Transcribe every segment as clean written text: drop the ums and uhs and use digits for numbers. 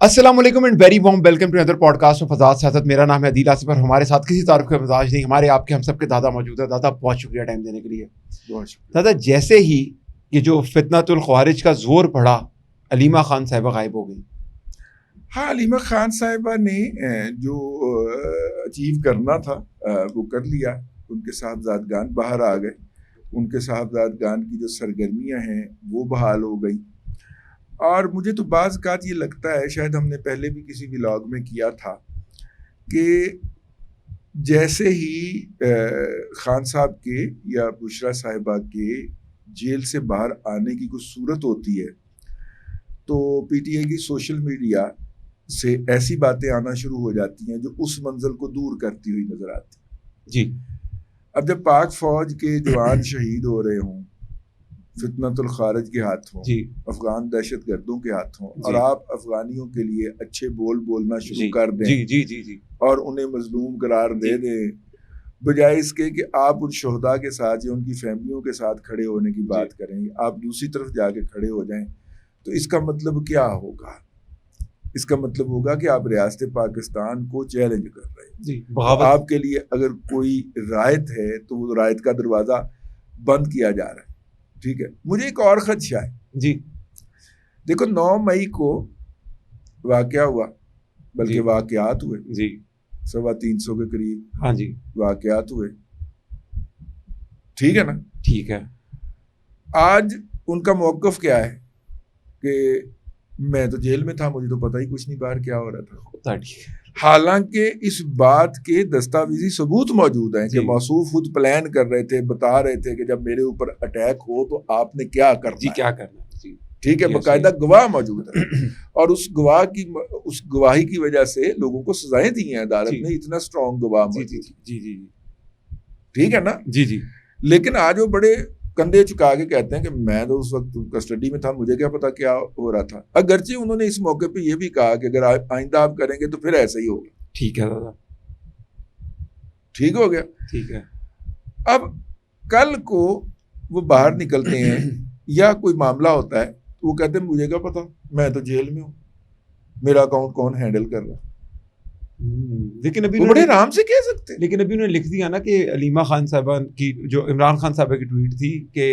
السلام علیکم and very warm welcome to other podcast of فضاد سیاست. میرا نام ہے عدیل آصف اور ہمارے ساتھ کسی تعارف کا مزاج نہیں, ہمارے آپ کے ہم سب کے دادا موجود ہیں. دادا بہت شکریہ ٹائم دینے کے لیے. بہت شکریہ دادا جیسے ہی یہ جو فتنۃ الخوارج کا زور پڑا, علیمہ خان صاحبہ غائب ہو گئی. ہاں, علیمہ خان صاحبہ نے جو اچیو کرنا تھا وہ کر لیا. ان کے صاحبزادگان باہر آ گئے, ان کے صاحبزادگان کی جو سرگرمیاں ہیں وہ بحال ہو گئی. اور مجھے تو بعض اوقات یہ لگتا ہے, شاید ہم نے پہلے بھی کسی ولاگ میں کیا تھا, کہ جیسے ہی خان صاحب کے یا بشرا صاحبہ کے جیل سے باہر آنے کی کوئی صورت ہوتی ہے تو پی ٹی آئی کی سوشل میڈیا سے ایسی باتیں آنا شروع ہو جاتی ہیں جو اس منزل کو دور کرتی ہوئی نظر آتی ہیں. جی, اب جب پاک فوج کے جوان شہید ہو رہے ہوں فتنۃ الخارج کے ہاتھوں, جی, افغان دہشت گردوں کے ہاتھوں, جی, اور آپ افغانیوں کے لیے اچھے بول بولنا شروع جی, کر دیں, جی جی جی جی, اور انہیں مظلوم قرار دے دیں, بجائے اس کے کہ آپ ان شہداء کے ساتھ یا ان کی فیملیوں کے ساتھ کھڑے ہونے کی بات کریں, آپ دوسری طرف جا کے کھڑے ہو جائیں, تو اس کا مطلب کیا ہوگا؟ اس کا مطلب ہوگا کہ آپ ریاست پاکستان کو چیلنج کر رہے ہیں. جی, آپ کے لیے اگر کوئی رائت ہے تو وہ رائت کا دروازہ بند کیا جا رہا ہے. ٹھیک ہے, مجھے ایک اور خدشہ ہے. جی, دیکھو 9 مئی کو واقعہ ہوا, بلکہ جی, واقعات ہوئے, جی, 350 کے قریب, ہاں جی, واقعات ہوئے. ٹھیک ہے نا, ٹھیک ہے. آج ان کا موقف کیا ہے کہ میں تو جیل میں تھا, مجھے تو پتہ ہی کچھ نہیں باہر کیا ہو رہا تھا. حالانکہ اس بات کے دستاویزی ثبوت موجود ہیں کہ موصوف خود پلان کر رہے تھے, بتا رہے تھے کہ جب میرے اوپر اٹیک ہو تو آپ نے کیا کرنا, جی کیا کرنا. جی, ٹھیک ہے, باقاعدہ گواہ موجود ہے, اور اس گواہی کی وجہ سے لوگوں کو سزائیں دی ہیں عدالت نے. اتنا اسٹرانگ گواہ موجود. جی جی, ٹھیک ہے نا. جی جی. لیکن آج وہ بڑے کندھے چکا کے کہتے ہیں کہ میں تو اس وقت کسٹڈی میں تھا, مجھے کیا پتا کیا ہو رہا تھا. اگرچہ انہوں نے اس موقع پہ یہ بھی کہا کہ اگر آئندہ آپ کریں گے تو پھر ایسا ہی ہوگا. ٹھیک ہے دادا, ٹھیک ہو گیا. ٹھیک ہے. اب کل کو وہ باہر نکلتے ہیں یا کوئی معاملہ ہوتا ہے تو وہ کہتے ہیں مجھے کیا پتا, میں تو جیل میں ہوں, میرا اکاؤنٹ کون ہینڈل کر رہا ہے. لیکن ابھی وہ بڑے آرام سے کہہ سکتے ہیں. لیکن ابھی انہوں نے لکھ دیا نا کہ علیمہ خان صاحبہ کی جو عمران خان صاحبہ کی ٹویٹ تھی کہ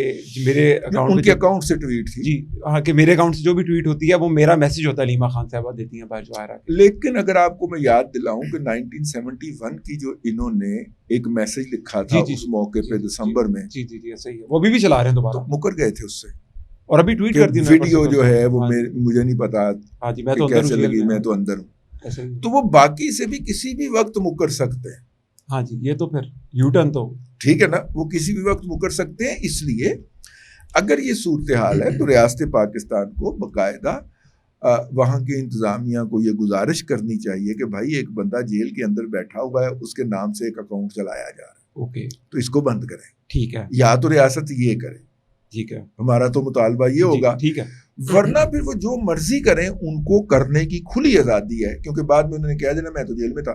میرے اکاؤنٹ, ان کے اکاؤنٹ سے ٹویٹ تھی. جی ہاں, کہ میرے اکاؤنٹ سے جو بھی ٹویٹ ہوتی ہے وہ میرا میسج ہوتا ہے, علیمہ خان صاحبہ دیتی ہیں باہر جو آ رہا ہے. لیکن اگر آپ کو میں یاد دلاؤں کہ 1971 کی جو انہوں نے ایک میسج لکھا تھا اس موقع پہ دسمبر میں, جی جی جی صحیح ہے, وہ بھی چلا رہے ہیں دوبارہ, مکر گئے تھے اس سے, اور ابھی ٹویٹ کر دی ویڈیو جو ہے وہ مجھے نہیں پتا کیسے لگی, میں تو اندر ہوں. تو وہ باقی سے بھی کسی بھی وقت مکر سکتے ہیں. ہاں جی, یہ تو پھر یو ٹرن تو ٹھیک ہے نا, وہ کسی بھی وقت مکر سکتے ہیں. اس لیے اگر یہ صورتحال ہے تو ریاست پاکستان کو باقاعدہ وہاں کے انتظامیہ کو یہ گزارش کرنی چاہیے کہ بھائی ایک بندہ جیل کے اندر بیٹھا ہوا ہے, اس کے نام سے ایک اکاؤنٹ چلایا جا رہا ہے, اوکے, تو اس کو بند کریں. ٹھیک ہے, یا تو ریاست یہ کرے, ٹھیک ہے, ہمارا تو مطالبہ یہ ہوگا, ٹھیک ہے, ورنہ پھر وہ جو مرضی کریں, ان کو کرنے کی کھلی آزادی ہے, کیونکہ بعد میں انہوں نے کہہ دینا میں تو جیل میں تھا,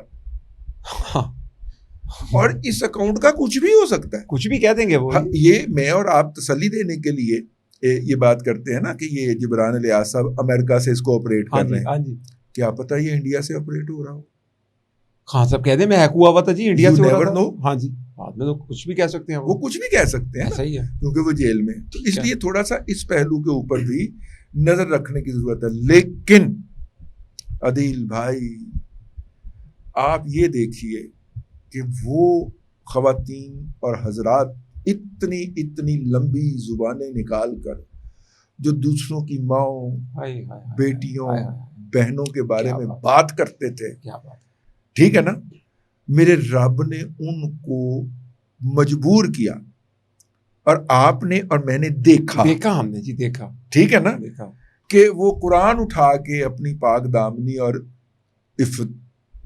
اور اس اکاؤنٹ کا کچھ بھی ہو سکتا ہے, کچھ بھی کہہ دیں گے وہ. یہ میں اور آپ تسلی دینے کے لیے یہ بات کرتے ہیں نا کہ یہ جبران الیاس صاحب امریکہ سے اس کو آپریٹ کر رہے ہیں, کیا پتہ یہ انڈیا سے آپریٹ ہو رہا ہو. خان صاحب کہہ دیں میں ہیک ہوا تھا جی, انڈیا سے ہو رہا تھا. ہاں جی, بعد میں تو کچھ بھی کہہ سکتے ہیں, وہ کچھ بھی کہہ سکتے ہیں, صحیح ہے, کیونکہ وہ جیل میں. تو اس لیے تھوڑا سا اس پہلو کے اوپر بھی نظر رکھنے کی ضرورت ہے. لیکن عدیل بھائی آپ یہ دیکھیے کہ وہ خواتین اور حضرات اتنی لمبی زبانیں نکال کر جو دوسروں کی ماؤں, بیٹیوں, بہنوں کے بارے میں بات کرتے تھے, ٹھیک ہے نا, میرے رب نے ان کو مجبور کیا, اور آپ نے اور میں نے دیکھا, ہم نے جی دیکھا, ٹھیک ہے نا, کہ وہ قرآن اٹھا کے اپنی پاک دامنی اور عفت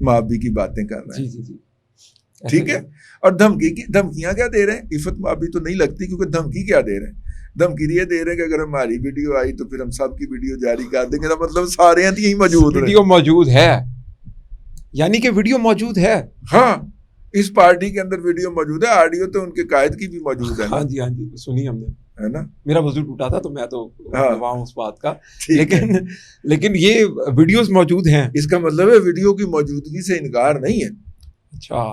مابی کی باتیں کر رہے ہیں. جی جی, ٹھیک ہے, اور دھمکیاں کیا دے رہے ہیں. عفت مابی تو نہیں لگتی, کیونکہ دھمکی کیا دے رہے ہیں, دھمکی یہ دے رہے ہیں کہ اگر ہماری ویڈیو آئی تو پھر ہم سب کی ویڈیو جاری کر دیں گے. تو مطلب سارے یہیں موجود, ویڈیو موجود ہے, یعنی کہ ویڈیو موجود ہے. ہاں, اس پارٹی کے اندر ویڈیو موجود ہے, آڈیو تو ان کے قائد کی بھی موجود ہے. ہاں جی, ہاں جی, سنی ہم نے. ہے نا. میرا وضو ٹوٹا تھا تو میں تو ہاں. گواہ ہوں اس بات کا. ٹھیک ہے. لیکن یہ ویڈیوز موجود ہیں. اس کا مطلب ہے ویڈیو کی موجودگی سے انکار نہیں ہے. اچھا.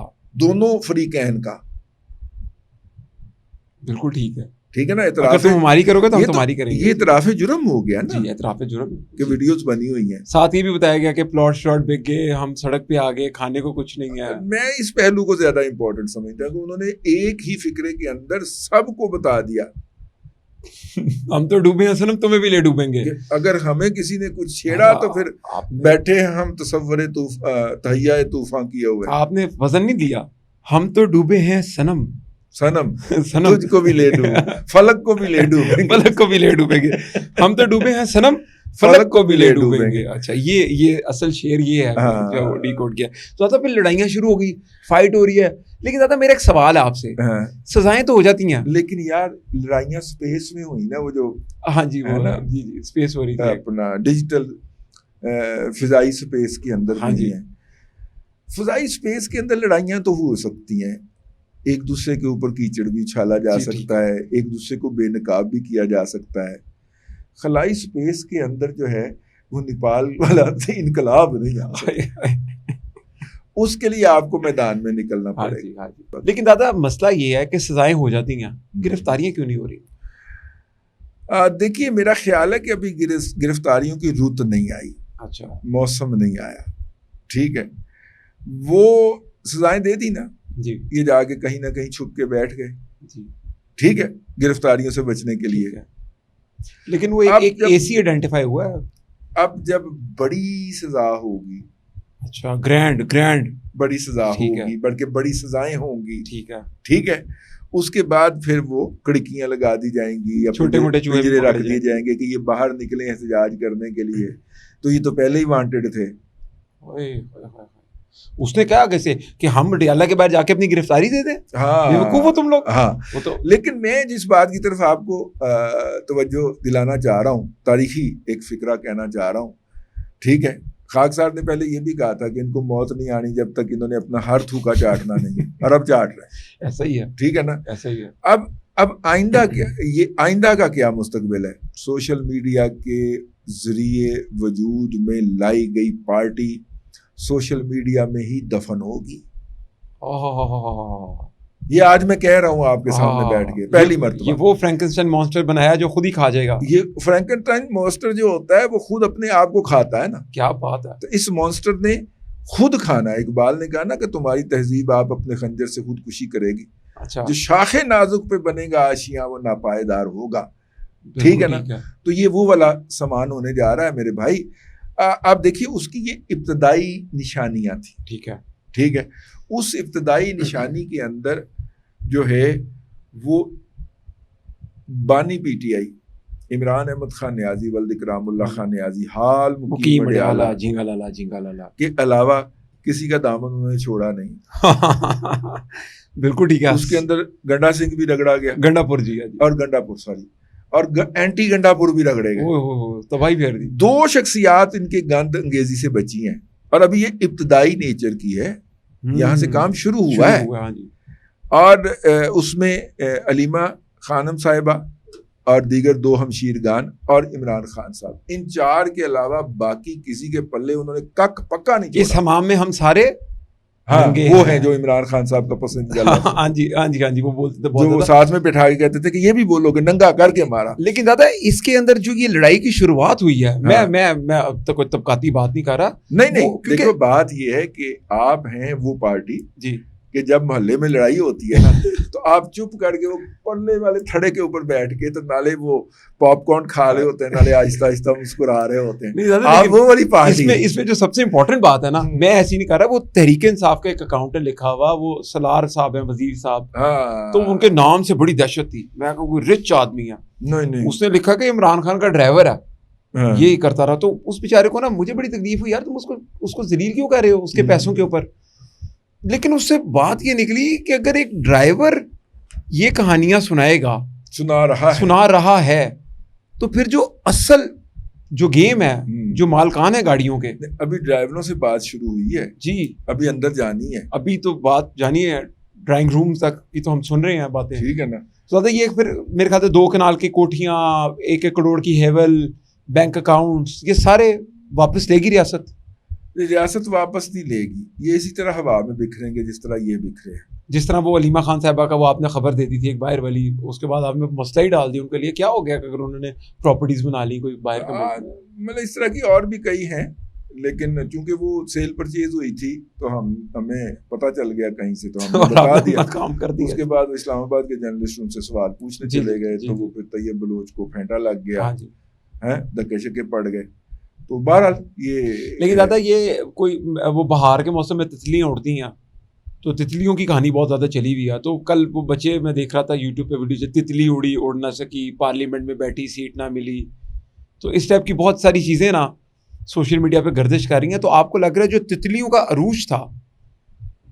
دونوں فریقین کا. بالکل ٹھیک ہے. ٹھیک ہے نا. اگر تم ہماری کرو گے تو ہم تمہاری کریں گے. یہ اعتراف جرم ہو گیا نا. جی اعتراف جرم کہ ویڈیوز بنی ہوئی ہیں. ساتھ یہ بھی بتایا گیا کہ پلاٹ شاٹ بک گئے, ہم سڑک پہ آ گئے, کھانے کو کچھ نہیں ہے. میں اس پہلو کو زیادہ امپورٹنٹ سمجھتا ہوں کہ انہوں نے ایک ہی فکرے کے اندر سب کو بتا دیا. ہم تو ڈوبے ہیں صنم, تمہیں بھی لے ڈوبیں گے. اگر ہمیں کسی نے کچھ چھیڑا تو پھر بیٹھے ہیں ہم تصور تہیہ طوفان کیے ہوئے. آپ نے وزن نہیں دیا. ہم تو ڈوبے ہیں صنم, صنم صنم تجھ کو بھی لے ڈوب, فلک کو بھی لے ڈوبیں گے. فلک کو بھی لے ڈوبیں گے. ہم تو ڈوبے ہیں صنم, فلک کو بھی لے ڈوبیں گے. اچھا یہ اصل شعر یہ ہے جو ڈی کوڈ کیا. تو دادا پھر لڑائیاں شروع ہو گئی, فائٹ ہو رہی ہے. لیکن دادا میرا ایک سوال ہے آپ سے, سزائیں تو ہو جاتی ہیں لیکن یار لڑائیاں سپیس میں ہوئی نا, وہ جو ہاں جی وہ جی جی سپیس ہو رہی تھی اپنا ڈیجیٹل فضائی سپیس کے اندر ہوئی ہیں. فضائی سپیس کے اندر لڑائیاں تو ہو سکتی ہیں, ایک دوسرے کے اوپر کیچڑ بھی چھالا جا سکتا ہے, ایک دوسرے کو بے نقاب بھی کیا جا سکتا ہے. خلائی سپیس کے اندر جو ہے وہ نیپال والا انقلاب نہیں آ اس کے لیے آپ کو میدان میں نکلنا پڑے گا. لیکن دادا مسئلہ یہ ہے کہ سزائیں ہو جاتی ہیں, گرفتاریاں کیوں نہیں ہو رہی؟ دیکھیے میرا خیال ہے کہ ابھی گرفتاریوں کی رت نہیں آئی. اچھا. موسم نہیں آیا. ٹھیک ہے, وہ سزائیں دے دی نا جی, یہ جا کے کہیں نہ کہیں چھپ کے بیٹھ گئے. جی ٹھیک ہے, گرفتاریوں سے بچنے کے لیے. لیکن وہ ایک ایسی آئیڈینٹیفائی ہوا ہے. اب جب بڑی سزا ہوگی, اچھا گرینڈ بڑی سزا ہوگی, بلکہ بڑی سزائیں ہوں گی. ٹھیک ہے, ٹھیک ہے, اس کے بعد پھر وہ کڑکیاں لگا دی جائیں گی, چھوٹے موٹے پنجرے رکھ دیے جائیں گے کہ یہ باہر نکلے احتجاج کرنے کے لیے. تو یہ تو پہلے ہی وانٹڈ تھے. اس نے کہا کیسے کہ ہم ڈیالہ کے بعد جا کے اپنی گرفتاری دے دیں. ہاں تم لوگ. ہاں لیکن میں جس بات کی طرف آپ کو توجہ دلانا چاہ رہا ہوں, تاریخی ایک فکرہ کہنا چاہ رہا ہوں. ٹھیک ہے, خاک صاحب نے پہلے یہ بھی کہا تھا کہ ان کو موت نہیں آنی جب تک انہوں نے اپنا ہر تھوکا چاٹنا نہیں, اور اب چاٹ رہے ہیں. ایسا ہی ہے. ٹھیک ہے نا, ایسا ہی ہے. اب آئندہ کیا, یہ آئندہ کا کیا مستقبل ہے؟ سوشل میڈیا کے ذریعے وجود میں لائی گئی پارٹی سوشل میڈیا میں ہی دفن ہوگی. یہ آج میں کہہ رہا ہوں آپ کے سامنے بیٹھ کے پہلی مرتبہ. یہ وہ فرینکنسٹائن مانسٹر بنایا جو خود ہی کھا جائے گا. یہ فرینکنسٹائن مانسٹر جو ہوتا ہے وہ خود اپنے آپ کو کھاتا ہے نا. کیا بات ہے. تو اس مانسٹر نے خود کھانا ہے. اقبال نے کہا نا کہ تمہاری تہذیب آپ اپنے خنجر سے خودکشی کرے گی. اچھا. جو شاخ نازک پہ بنے گا آشیاں وہ ناپائیدار ہوگا. ٹھیک ہے نا. تو یہ وہ والا سامان ہونے جا رہا ہے میرے بھائی. آپ دیکھیے اس کی یہ ابتدائی نشانیاں تھیں. ٹھیک ہے. ٹھیک ہے, اس ابتدائی نشانی کے اندر جو ہے وہ بانی P T I Imran Ahmed Khan Niazi ولد اکرام اللہ خان نیازی حال مقیم اڈیالہ جھینگا لالا کے علاوہ کسی کا دامن انہوں نے چھوڑا نہیں. بالکل ٹھیک ہے. اس کے اندر گنڈا سنگھ بھی رگڑا گیا, گنڈا پور جی, اور گنڈا پور سوری, اور اینٹی گنڈا پور بھی رگڑے گئے. تباہی پھیر دی. 2 شخصیات ان کے گند انگیزی سے بچی ہیں, اور ابھی یہ ابتدائی نیچر کی ہے, یہاں سے کام شروع ہوا ہے. اور اس میں علیمہ خانم صاحبہ اور دیگر 2 ہمشیرگان اور عمران خان صاحب, ان 4 کے علاوہ باقی کسی کے پلے انہوں نے کک پکا نہیں چھوڑا. اس حمام میں ہم سارے ہاں وہ ہیں جو عمران خان صاحب کا پسندیدہ. ہاں جی وہ بولتے تھے, جو وہ ساتھ میں بٹھا کے کہتے تھے کہ یہ بھی بولو کہ ننگا کر کے مارا. لیکن دادا اس کے اندر جو یہ لڑائی کی شروعات ہوئی ہے, میں اب تک کوئی طبقاتی بات نہیں کر رہا. نہیں دیکھو بات یہ ہے کہ آپ ہیں وہ پارٹی جی کہ جب محلے میں لڑائی ہوتی ہے نا تو آپ چپ کر کے وہ پڑنے والے تھڑے کے اوپر بیٹھ کے تو نالے وہ پاپ کارن کھا رہے ہوتے ہیں, نالے آہستہ آہستہ مسکرا رہے ہوتے ہیں. آپ وہ والی پارٹی. اس میں جو سب سے امپورٹنٹ بات ہے نا, میں ایسی نہیں کر رہا, وہ تحریک انصاف کا ایک اکاؤنٹ لکھا ہوا, وہ سلار صاحب ہیں, وزیر صاحب, تو ان کے نام سے بڑی دہشت تھی. میں کہوں کوئی رچ آدمی ہے, نہیں اس نے لکھا کہ عمران خان کا ڈرائیور ہے, یہی کرتا رہا. تو اس بیچارے کو نا مجھے بڑی تکلیف ہوئی, یار تم اس کو ذلیل کیوں کر رہے ہو اس کے پیسوں کے اوپر. لیکن اس سے بات یہ نکلی کہ اگر ایک ڈرائیور یہ کہانیاں سنا رہا ہے تو پھر جو اصل جو گیم ہے, جو مالکان ہے گاڑیوں کے, ابھی ڈرائیوروں سے بات شروع ہوئی ہے جی, ابھی اندر جانی ہے, ابھی تو بات جانی ہے. ڈرائنگ روم تک کی تو ہم سن رہے ہیں باتیں. ٹھیک ہے نا. تو یہ پھر میرے خیال سے 2 کنال کی کوٹھیاں, 1 کروڑ کی ہیول, بینک اکاؤنٹس, یہ سارے واپس لے گی ریاست. ریاست واپس نہیں لے گی, یہ اسی طرح ہوا میں بکھریں گے جس طرح یہ بکھرے ہیں. جس طرح وہ علیمہ خان صاحبہ کا وہ آپ نے خبر دے دی تھی ایک باہر والی, اس کے بعد آپ نے مسئلہ ہی ڈال دی ان کے لیے. کیا ہو گیا کہ اگر انہوں نے پراپرٹیز بنا لی کوئی باہر کے ملک میں؟ مطلب اس طرح کی اور بھی کئی ہیں, لیکن چونکہ وہ سیل پرچیز ہوئی تھی تو ہمیں پتہ چل گیا کہیں سے, تو ہم نے بتا دیا, کام کر دیا. اس کے بعد اسلام آباد کے جرنلسٹ ان سے سوال پوچھنے چلے گئے, تو وہ پھر طیب بلوچ کو پھینٹا لگ گیا, دھکے شکے پڑ گئے. تو بہرحال یہ, لیکن دادا یہ کوئی وہ بہار کے موسم میں تتلیاں اڑتی ہیں, تو تتلیوں کی کہانی بہت زیادہ چلی ہوئی ہے. تو کل وہ بچے میں دیکھ رہا تھا یوٹیوب پہ ویڈیو سے, تتلی اڑی اڑ نہ سکی, پارلیمنٹ میں بیٹھی سیٹ نہ ملی. تو اس ٹائپ کی بہت ساری چیزیں نا سوشل میڈیا پہ گردش کر رہی ہیں. تو آپ کو لگ رہا ہے جو تتلیوں کا عروج تھا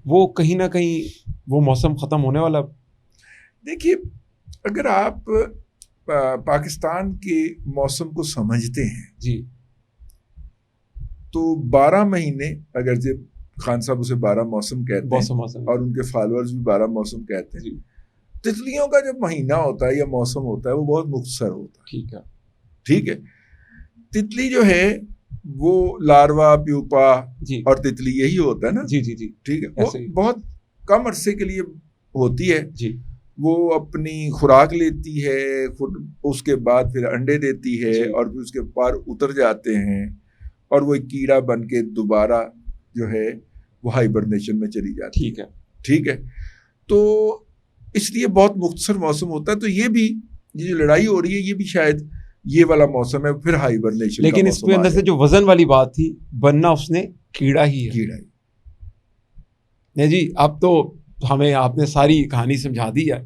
وہ کہیں نہ کہیں وہ موسم ختم ہونے والا؟ دیکھیے, اگر آپ پاکستان کے موسم کو سمجھتے ہیں جی, تو 12 مہینے, اگرچہ خان صاحب اسے 12 موسم کہتے ہیں اور ان کے فالوورز بھی 12 موسم کہتے ہیں, تتلیوں کا جو مہینہ ہوتا ہے یا موسم ہوتا ہے وہ بہت مختصر ہوتا ہے. ٹھیک ہے. تتلی جو ہے وہ لاروا, پیوپا اور تتلی یہی ہوتا ہے نا. جی جی جی, ٹھیک ہے. وہ بہت کم عرصے کے لیے ہوتی ہے. جی, وہ اپنی خوراک لیتی ہے, اس کے بعد پھر انڈے دیتی ہے, اور پھر اس کے پار اتر جاتے ہیں, اور وہ ایک کیڑا بن کے دوبارہ جو ہے وہ ہائبرنیشن میں چلی جاتی ہے. ٹھیک ہے. تو اس لیے بہت مختصر موسم ہوتا ہے. تو یہ بھی, یہ جو لڑائی ہو رہی ہے یہ بھی شاید یہ والا موسم ہے, پھر ہائبرنیشن. لیکن اس کے اندر سے جو وزن والی بات تھی, بننا اس نے کیڑا ہی ہے. کیڑا ہی نہیں جی, اب تو ہمیں آپ نے ساری کہانی سمجھا دی ہے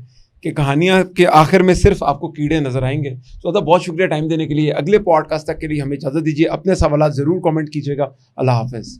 کہ کہانیاں کے آخر میں صرف آپ کو کیڑے نظر آئیں گے. تو بہت شکریہ ٹائم دینے کے لیے. اگلے پوڈ کاسٹ تک کے لیے ہمیں اجازت دیجیے. اپنے سوالات ضرور کامنٹ کیجیے گا. اللہ حافظ.